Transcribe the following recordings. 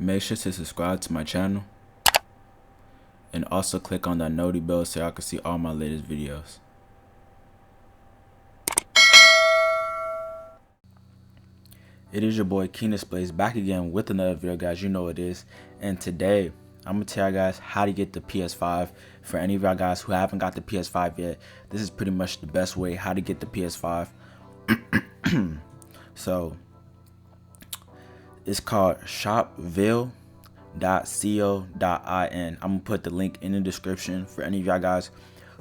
Make sure to subscribe to my channel and also click on that noti bell so y'all can see all my latest videos. It is your boy Keen Displays back again with another video, guys. You know what it is. And today I'm gonna tell you guys how to get the PS5. For any of y'all guys who haven't got the PS5 yet, this is pretty much the best way how to get the PS5. So it's called shopville.co.in. I'm gonna put the link in the description for any of y'all guys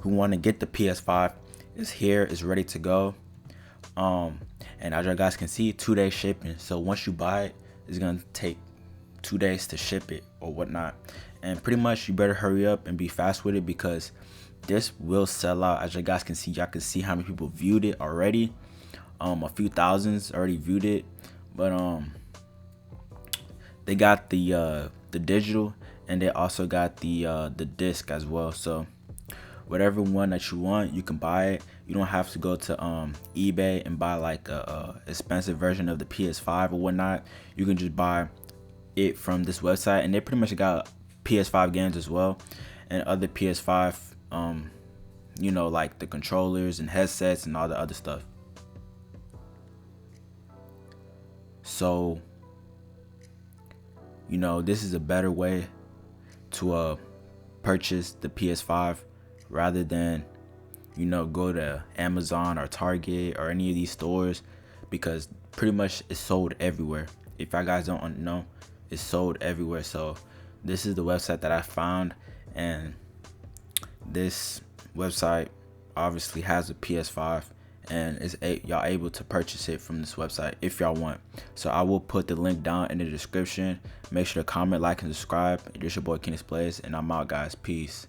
who want to get the PS5. It's here, it's ready to go. And as you guys can see, 2-day shipping. So once you buy it, it's gonna take 2 days to ship it or whatnot. And pretty much you better hurry up and be fast with it, because this will sell out. As you guys can see, y'all can see how many people viewed it already. A few thousands already viewed it, but they got the digital, and they also got the disc as well. So whatever one that you want, you can buy it. You don't have to go to eBay and buy like a expensive version of the PS5 or whatnot. You can just buy it from this website, and they pretty much got PS5 games as well, and other PS5 you know, like the controllers and headsets and all the other stuff. So you know, this is a better way to purchase the PS5 rather than, you know, go to Amazon or Target or any of these stores, because pretty much it's sold everywhere. If you guys don't know, it's sold everywhere. So this is the website that I found, and this website obviously has a PS5, and it's y'all able to purchase it from this website if y'all want. So I will put the link down in the description. Make sure to comment, like, and subscribe. It's your boy Keen Displays, and I'm out, guys. Peace.